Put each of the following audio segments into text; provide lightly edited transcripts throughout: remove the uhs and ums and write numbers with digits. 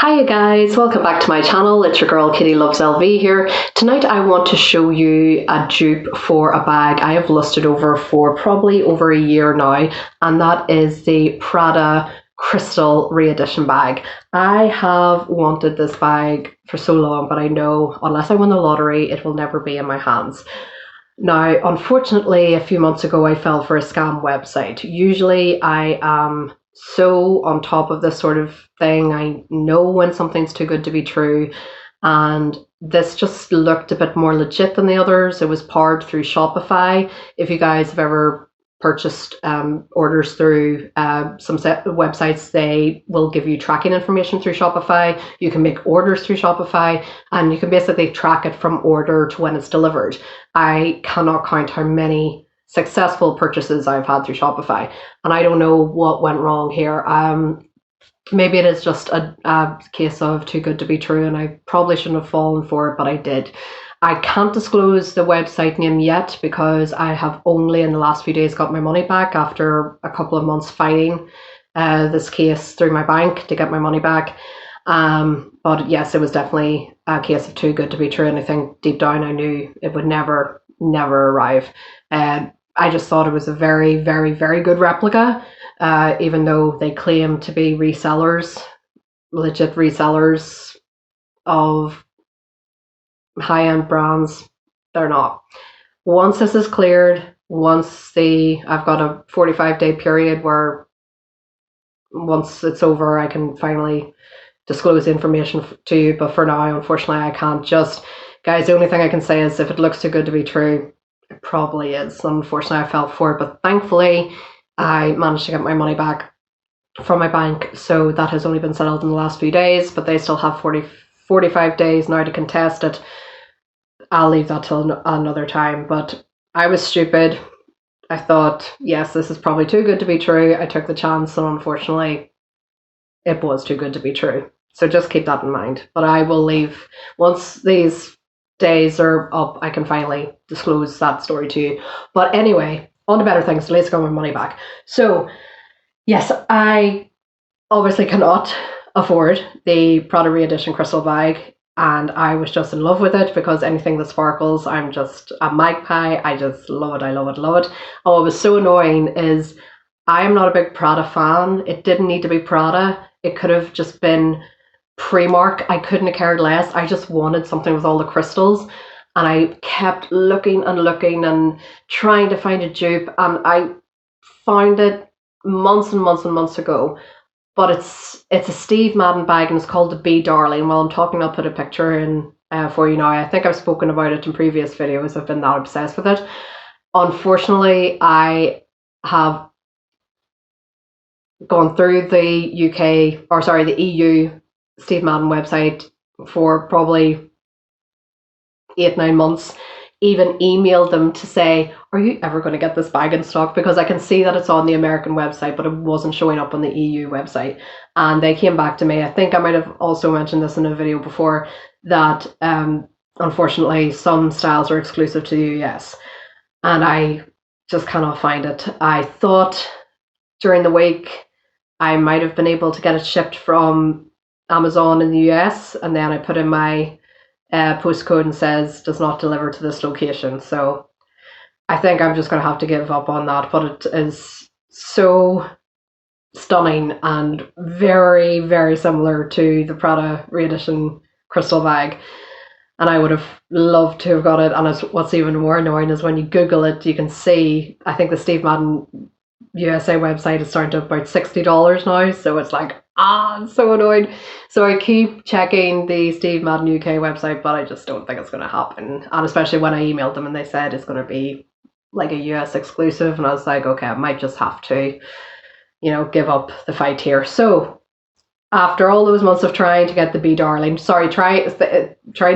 Hi you guys, welcome back to my channel. It's your girl Kitty Loves LV here. Tonight I want to show you a dupe for a bag I have lusted over for probably over a year now, and that is the Prada Crystal Re-Edition bag. I have wanted this bag for so long, but I know unless I win the lottery it will never be in my hands. Now, unfortunately, a few months ago I fell for a scam website. Usually I am so on top of this sort of thing. I know when something's too good to be true, and this just looked a bit more legit than the others. It was powered through Shopify. If you guys have ever purchased orders through some websites, they will give you tracking information through Shopify. You can make orders through Shopify, and you can basically track it from order to when it's delivered. I cannot count how many successful purchases I've had through Shopify, and I don't know what went wrong here. Maybe it is just a case of too good to be true, and I probably shouldn't have fallen for it, but I did. I can't disclose the website name yet because I have only in the last few days got my money back after a couple of months fighting this case through my bank to get my money back. But yes, it was definitely a case of too good to be true, and I think deep down I knew it would never arrive. I just thought it was a very, very, very good replica, even though they claim to be resellers, legit resellers of high-end brands. They're not. Once this is cleared, I've got a 45-day period where once it's over, I can finally disclose the information to you. But for now, unfortunately, I can't. Just, guys, the only thing I can say is if it looks too good to be true, it probably is. Unfortunately, I fell for it, but thankfully, I managed to get my money back from my bank. So that has only been settled in the last few days, but they still have 45 days now to contest it. I'll leave that till another time, but I was stupid. I thought, yes, this is probably too good to be true. I took the chance, and unfortunately, it was too good to be true. So just keep that in mind. But I will leave, once these days are up, I can finally disclose that story to you. But anyway, on to better things. Let's get my money back. So yes, I obviously cannot afford the Prada Re-Edition crystal bag, and I was just in love with it because anything that sparkles, I'm just a magpie. I just love it. I love it, love it. Oh, what was so annoying is I am not a big Prada fan. It didn't need to be Prada. It could have just been Primark. I couldn't have cared less. I just wanted something with all the crystals, and I kept looking and looking and trying to find a dupe, and I found it months and months and months ago. But it's a Steve Madden bag, and it's called the Be Darling. While I'm talking, I'll put a picture in for you now. I think I've spoken about it in previous videos. I've been that obsessed with it. Unfortunately, I have gone through the EU Steve Madden website for probably 8-9 months, even emailed them to say, are you ever going to get this bag in stock? Because I can see that it's on the American website, but it wasn't showing up on the EU website. And they came back to me. I think I might have also mentioned this in a video before, that unfortunately some styles are exclusive to the US, and I just cannot find it. I thought during the week I might have been able to get it shipped from Amazon in the US, and then I put in my postcode and says does not deliver to this location. So I think I'm just going to have to give up on that. But it is so stunning and very, very similar to the Prada Re-Edition crystal bag, and I would have loved to have got it. And what's even more annoying is when you Google it, you can see, I think the Steve Madden USA website is starting to about $60 now, so it's like, I'm so annoyed. So I keep checking the Steve Madden UK website, but I just don't think it's going to happen. And especially when I emailed them and they said it's going to be like a US exclusive, and I was like, okay, I might just have to, give up the fight here. So after all those months of trying to get the Be Darling, trying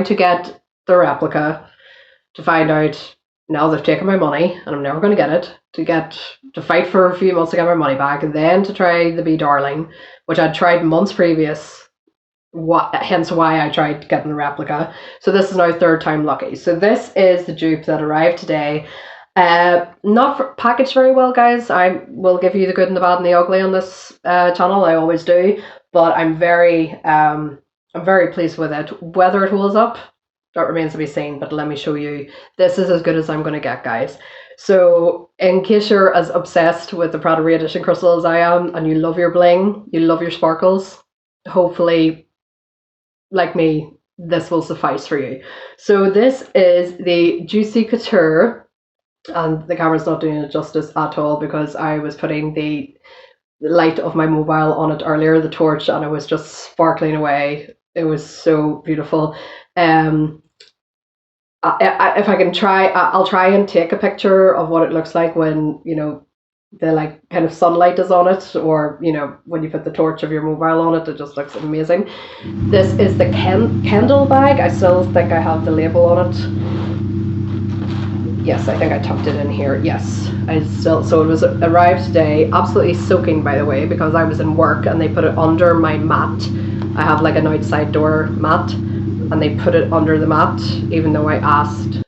to get the replica, to find out now they've taken my money and I'm never going to get it, to fight for a few months to get my money back, and then to try the Be Darling, which I'd tried months previous, hence why I tried getting the replica. So this is now third time lucky. So this is the dupe that arrived today. Not packaged very well, guys. I will give you the good and the bad and the ugly on this channel. I always do. but I'm very pleased with it. Whether it holds up, that remains to be seen, but let me show you. This is as good as I'm going to get, guys. So in case you're as obsessed with the Prada Re-Edition crystal as I am, and you love your bling, you love your sparkles, hopefully, like me, this will suffice for you. So this is the Juicy Couture, and the camera's not doing it justice at all because I was putting the light of my mobile on it earlier, the torch, and it was just sparkling away. It was so beautiful. If I can try, I'll try and take a picture of what it looks like when, you know, the like kind of sunlight is on it, or, you know, when you put the torch of your mobile on it. It just looks amazing. This is the Kendall bag. I still think I have the label on it. Yes, I think I tucked it in here. Yes, so it was arrived today, absolutely soaking, by the way, because I was in work and they put it under my mat. I have like an outside door mat, and they put it under the mat, even though I asked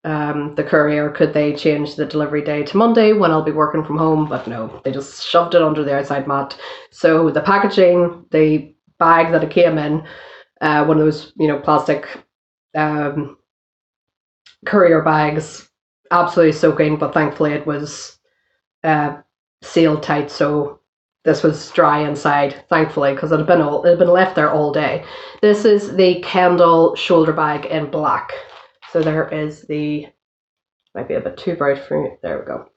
the courier could they change the delivery day to Monday when I'll be working from home, but no, they just shoved it under the outside mat. So the packaging, the bag that it came in, one of those, you know, plastic courier bags, absolutely soaking, but thankfully it was sealed tight, so this was dry inside, thankfully, because it had been left there all day. This is the Kendall shoulder bag in black. So there is the, might be a bit too bright for you. There we go.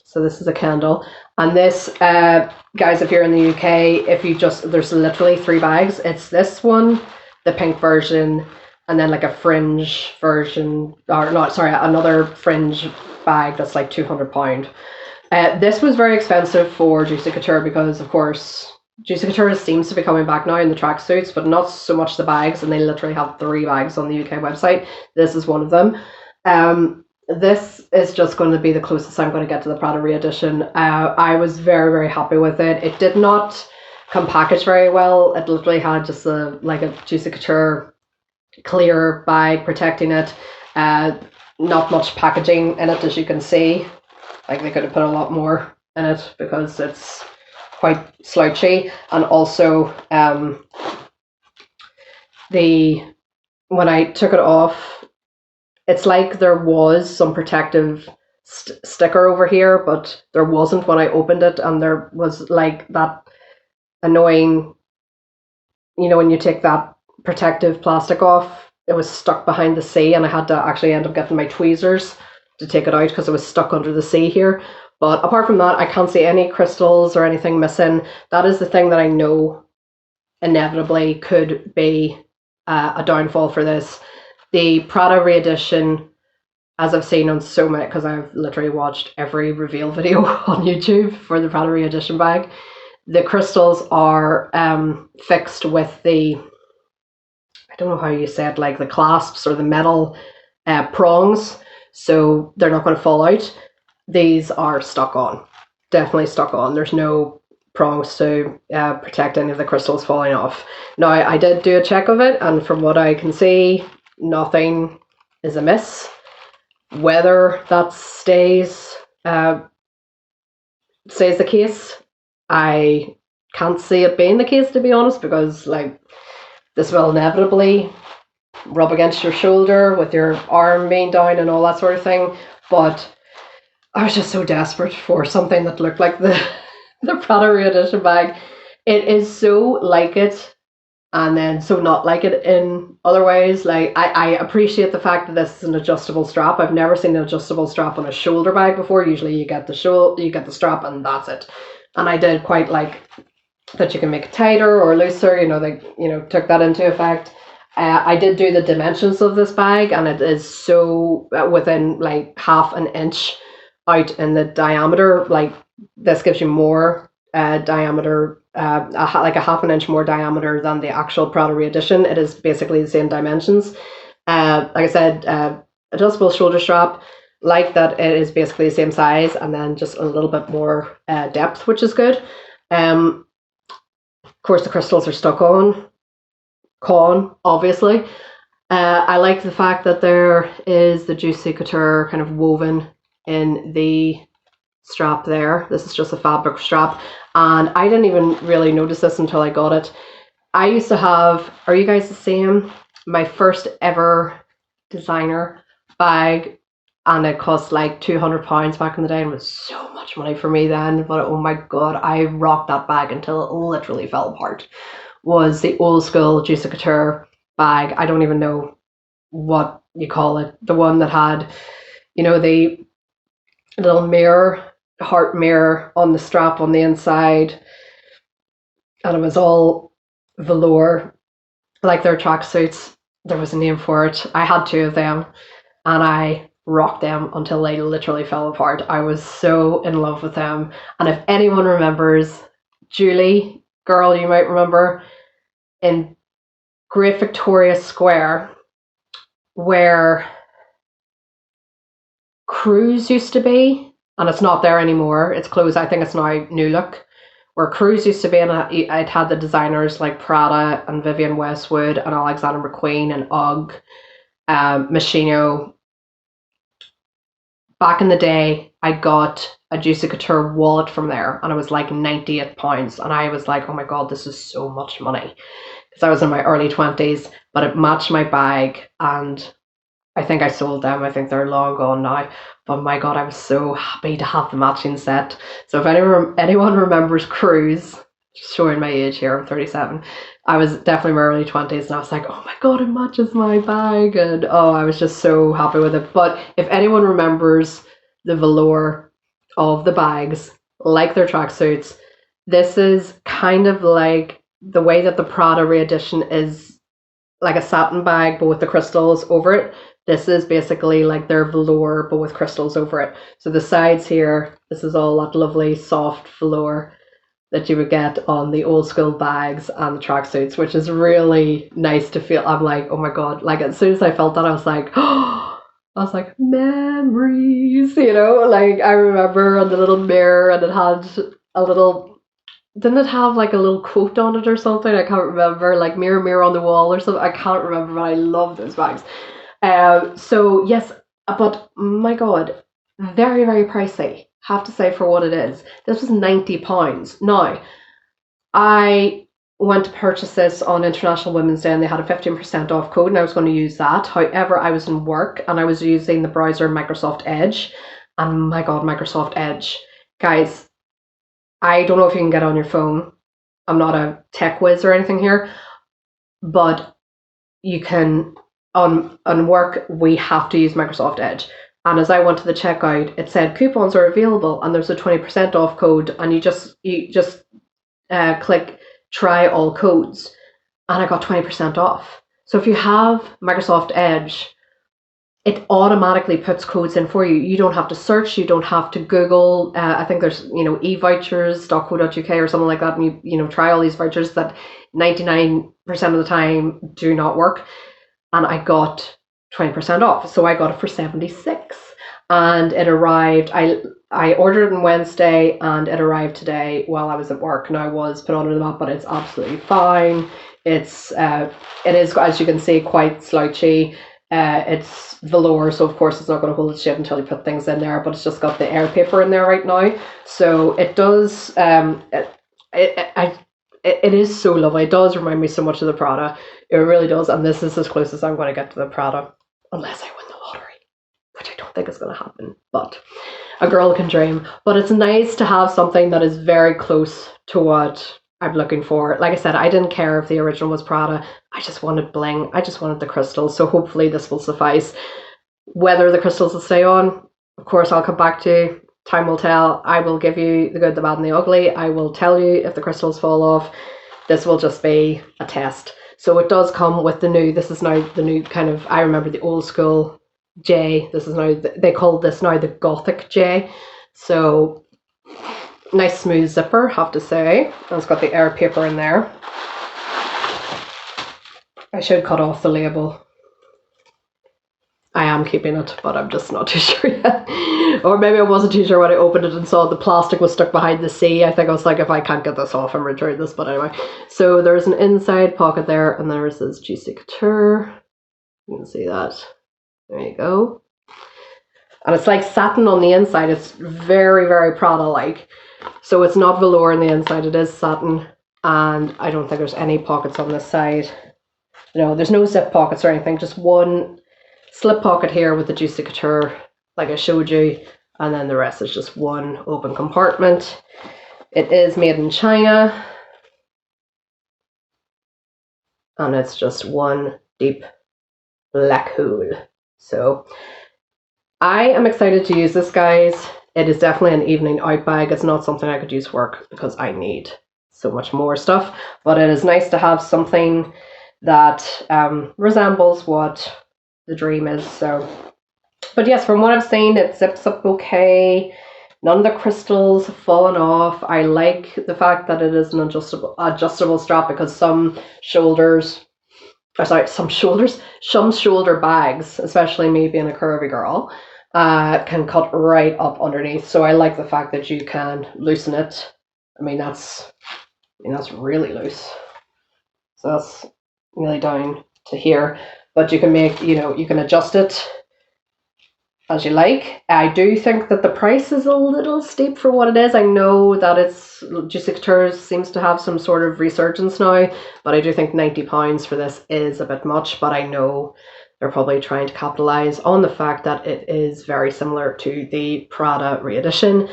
So this is a Kendall, and this, guys, if you're in the UK, if you just, there's literally 3 bags. It's this one, the pink version, and then like a fringe version, or no, sorry, another fringe bag that's like £200. This was very expensive for Juicy Couture because, of course, Juicy Couture seems to be coming back now in the tracksuits, but not so much the bags, and they literally have 3 bags on the UK website. This is one of them. This is just going to be the closest I'm going to get to the Prada Re-Edition. I was very, very happy with it. It did not come packaged very well. It literally had just like a Juicy Couture clear bag protecting it. Not much packaging in it, as you can see. Like, they could have put a lot more in it because it's quite slouchy. And also, when I took it off, it's like there was some protective sticker over here, but there wasn't when I opened it, and there was like that annoying, you know, when you take that protective plastic off, it was stuck behind the C, and I had to actually end up getting my tweezers to take it out because it was stuck under the C here. But apart from that, I can't see any crystals or anything missing. That is the thing that I know inevitably could be a downfall for this. The Prada Re-Edition, as I've seen on so many, because I've literally watched every reveal video on YouTube for the Prada Re-Edition bag, the crystals are fixed with the, I don't know how you say it, like the clasps or the metal prongs, so they're not going to fall out. These are stuck on, definitely stuck on. There's no prongs to protect any of the crystals falling off. Now, I did do a check of it, and from what I can see, nothing is amiss. Whether that stays the case, I can't see it being the case, to be honest, because like this will inevitably rub against your shoulder with your arm being down and all that sort of thing. But I was just so desperate for something that looked like the Prada Re-Edition bag. It is so like it, and then so not like it in other ways. Like, I appreciate the fact that this is an adjustable strap. I've never seen an adjustable strap on a shoulder bag before. Usually you get the strap and that's it. And I did quite like that you can make it tighter or looser. You know, they took that into effect. I did do the dimensions of this bag, and it is so within like half an inch out in the diameter. Like, this gives you more diameter, like a half an inch more diameter than the actual Prada Re-Edition. It is basically the same dimensions. Like I said, adjustable shoulder strap, like that it is basically the same size, and then just a little bit more depth, which is good. Of course, the crystals are stuck on, obviously. I like the fact that there is the Juicy Couture kind of woven in the strap there. This is just a fabric strap, and I didn't even really notice this until I got it. I used to have, are you guys the same? My first ever designer bag, and it cost like £200 back in the day, and it was so much money for me then, but oh my god, I rocked that bag until it literally fell apart. Was the old school Juicy Couture bag. I don't even know what you call it. The one that had, you know, the little mirror, heart mirror on the strap on the inside, and it was all velour, like their tracksuits. There was a name for it. I had two of them, and I rocked them until they literally fell apart. I was so in love with them. And if anyone remembers, Julie, girl, you might remember, in Great Victoria Square, where Cruise used to be, and it's not there anymore. It's closed. I think it's now New Look. Where Cruise used to be, and I'd had the designers like Prada and Vivienne Westwood and Alexander McQueen and UGG, Machino. Back in the day, I got a Juicy Couture wallet from there, and it was like £98, and I was like, oh my god, this is so much money, because I was in my early 20s, but it matched my bag, and I think I sold them. I think they're long gone now, but my god, I was so happy to have the matching set. So if anyone remembers Cruise, showing my age here, I'm 37. I was definitely in my early 20s, and I was like, oh my god, it matches my bag, and oh, I was just so happy with it. But if anyone remembers the velour of the bags, like their tracksuits, this is kind of like the way that the Prada Re-Edition is like a satin bag, but with the crystals over it. This is basically like their velour, but with crystals over it. So the sides here, this is all that lovely soft velour that you would get on the old school bags and the tracksuits, which is really nice to feel. I'm like, oh my god, like as soon as I felt that, I was like, oh, I was like, memories, you know, like I remember on the little mirror, and it had a little, didn't it have like a little quote on it or something? I can't remember, like mirror, mirror on the wall or something. I can't remember, but I love those bags. So yes, but my god, very, very pricey, have to say, for what it is. This was £90. Now, I went to purchase this on International Women's Day, and they had a 15% off code, and I was going to use that. However, I was in work, and I was using the browser Microsoft Edge, and my god, Microsoft Edge. Guys, I don't know if you can get on your phone. I'm not a tech whiz or anything here, but you can, on work, we have to use Microsoft Edge. And as I went to the checkout, it said coupons are available, and there's a 20% off code, and you just click try all codes, and I got 20% off. So if you have Microsoft Edge, it automatically puts codes in for you. You don't have to search, you don't have to Google. I think there's, evouchers.co.uk or something like that, and you try all these vouchers that 99% of the time do not work. And I got 20% off. So I got it for 76, and it arrived. I ordered it on Wednesday, and it arrived today while I was at work, and I was put on the map, but it's absolutely fine. It is, as you can see, quite slouchy. It's velour, so of course it's not going to hold its shape until you put things in there, but it's just got the air paper in there right now. So it does, it is so lovely. It does remind me so much of the Prada. It really does. And this is as close as I'm going to get to the Prada, unless I win the lottery, which I don't think is going to happen, but a girl can dream. But it's nice to have something that is very close to what I'm looking for. Like I said, I didn't care if the original was Prada. I just wanted bling. I just wanted the crystals. So hopefully this will suffice. Whether the crystals will stay on, of course, I'll come back to you. Time will tell. I will give you the good, the bad, and the ugly. I will tell you if the crystals fall off. This will just be a test. So it does come with the new, this is now the new kind of, I remember the old school J. This is now, they call this now the Gothic J. So nice smooth zipper, have to say. And it's got the air paper in there. I should cut off the label. I am keeping it, but I'm just not too sure yet. Or maybe I wasn't too sure when I opened it and saw the plastic was stuck behind the C. I think I was like, if I can't get this off, I'm returning this. But anyway, so there's an inside pocket there, and there says Juicy Couture. You can see that. There you go. And it's like satin on the inside. It's very, very Prada-like. So it's not velour on the inside, it is satin. And I don't think there's any pockets on this side. No, there's no zip pockets or anything, just one slip pocket here with the Juicy Couture, like I showed you, and then the rest is just one open compartment. It is made in China, and it's just one deep black hole. So I am excited to use this, guys. It is definitely an evening out bag. It's not something I could use for work because I need so much more stuff, but it is nice to have something that resembles what the dream is. So, but yes, from what I've seen, it zips up okay. None of the crystals have fallen off. I like the fact that it is an adjustable strap, because some shoulder bags, especially me being a curvy girl, can cut right up underneath. So I like the fact that you can loosen it. I mean, that's really loose. So that's really down to here, but you can make, you can adjust it as you like. I do think that the price is a little steep for what it is. I know that it's Juicy Couture seems to have some sort of resurgence now, but I do think £90 for this is a bit much. But I know they're probably trying to capitalize on the fact that it is very similar to the Prada Re-Edition,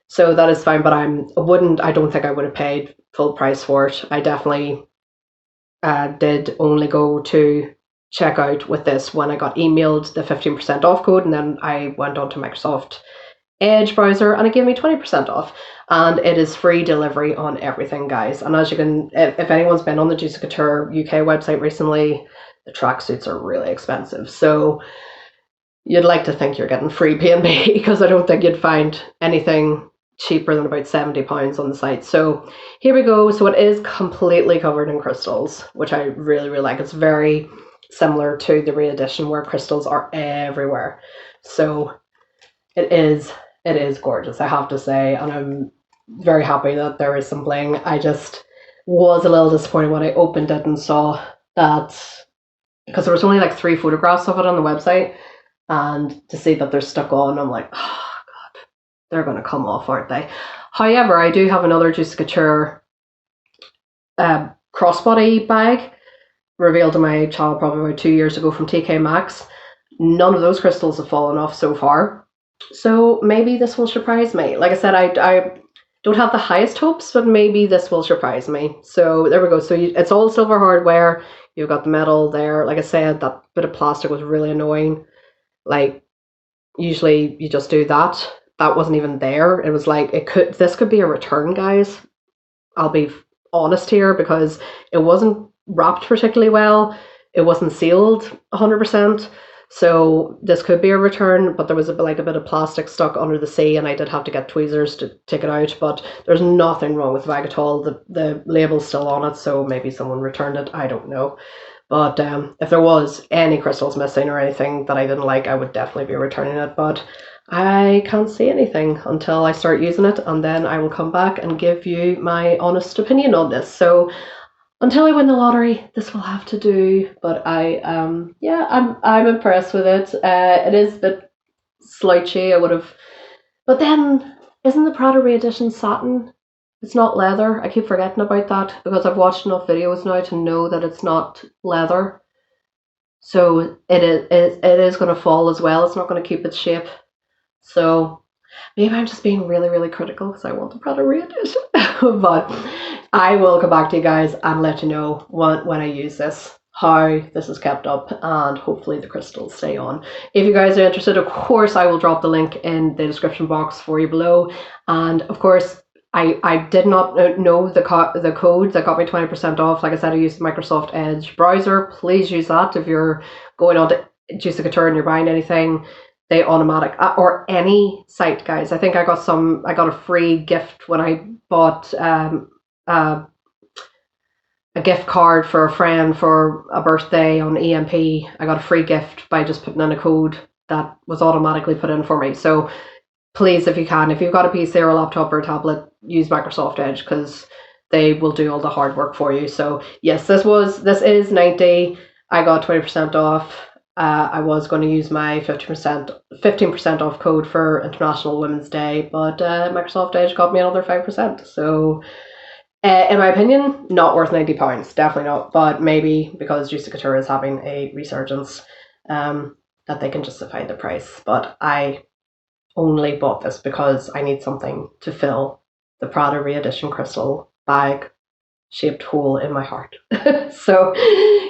so that is fine. But I don't think I would have paid full price for it. I definitely did only go to checkout with this when I got emailed the 15% off code, and then I went on to Microsoft Edge browser and it gave me 20% off, and it is free delivery on everything, guys. And as you can, if anyone's been on the Juicy Couture UK website recently, the tracksuits are really expensive, so you'd like to think you're getting free P&B, because I don't think you'd find anything cheaper than about £70 on the site. So here we go. So it is completely covered in crystals, which I really, really like. It's very similar to the Re-Edition, where crystals are everywhere. So it is gorgeous, I have to say, and I'm very happy that there is some bling. I just was a little disappointed when I opened it and saw that, because there was only like 3 photographs of it on the website, and to see that they're stuck on, I'm like, oh, they're going to come off, aren't they? However, I do have another Juicy Couture crossbody bag revealed on my channel probably about 2 years ago from TK Maxx. None of those crystals have fallen off so far, so maybe this will surprise me. Like I said, I don't have the highest hopes, but maybe this will surprise me. So there we go. So it's all silver hardware. You've got the metal there. Like I said, that bit of plastic was really annoying. Like, usually you just do that. That wasn't even there. It was like, this could be a return, guys. I'll be honest here, because it wasn't wrapped particularly well. It wasn't sealed 100%. So this could be a return, but there was a bit of plastic stuck under the sea, and I did have to get tweezers to take it out. But there's nothing wrong with the bag at all. The label's still on it, so maybe someone returned it. I don't know. But if there was any crystals missing or anything that I didn't like, I would definitely be returning it. But I can't see anything until I start using it, and then I will come back and give you my honest opinion on this. So until I win the lottery, this will have to do. But I'm impressed with it. It is a bit slouchy. But then, isn't the Prada Re-Edition satin? It's not leather. I keep forgetting about that, because I've watched enough videos now to know that it's not leather. So it is going to fall as well. It's not going to keep its shape. So maybe I'm just being really, really critical because I want the Prada Re-Edition. But I will come back to you guys and let you know when I use this, how this is kept up, and hopefully the crystals stay on. If you guys are interested, of course, I will drop the link in the description box for you below. And of course, I did not know the code that got me 20% off. Like I said, I used the Microsoft Edge browser. Please use that if you're going on to Juicy Couture and you're buying anything. They automatic, or any site, guys. I think I got a free gift when I bought a gift card for a friend for a birthday on EMP. I got a free gift by just putting in a code that was automatically put in for me. So please, if you can, if you've got a PC or a laptop or a tablet, use Microsoft Edge, because they will do all the hard work for you. So yes, this is 90. I got 20% off. I was going to use my 15% off code for International Women's Day, but Microsoft Edge got me another 5%. So, in my opinion, not worth £90. Definitely not. But maybe because Juicy Couture is having a resurgence, that they can justify the price. But I only bought this because I need something to fill the Prada Re-Edition crystal bag shaped hole in my heart. So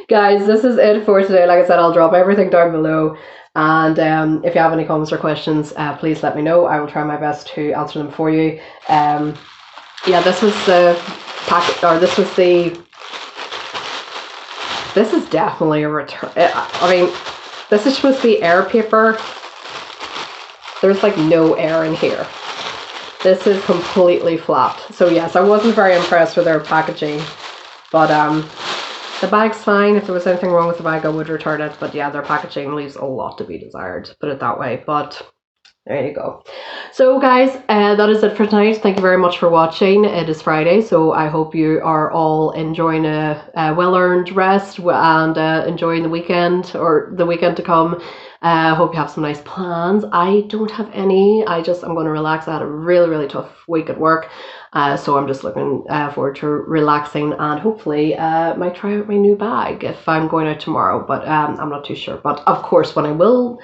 guys, this is it for today. Like I said, I'll drop everything down below, and if you have any comments or questions, please let me know. I will try my best to answer them for you. Yeah, this was the packet, or this is definitely a return. I mean, this is supposed to be air paper. There's like no air in here. This is completely flat. So yes, I wasn't very impressed with their packaging, but the bag's fine. If there was anything wrong with the bag, I would return it. But yeah, their packaging leaves a lot to be desired, put it that way. But there you go. So guys, that is it for tonight. Thank you very much for watching. It is Friday, so I hope you are all enjoying a well-earned rest and enjoying the weekend, or the weekend to come. Hope you have some nice plans. I don't have any. I'm going to relax. I had a really tough week at work, so I'm just looking forward to relaxing, and hopefully might try out my new bag if I'm going out tomorrow, but I'm not too sure. But of course, when I will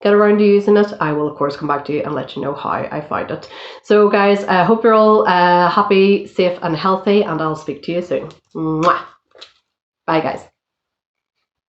get around to using it, I will of course come back to you and let you know how I find it. So guys, I hope you're all happy, safe and healthy, and I'll speak to you soon. Mwah. Bye guys.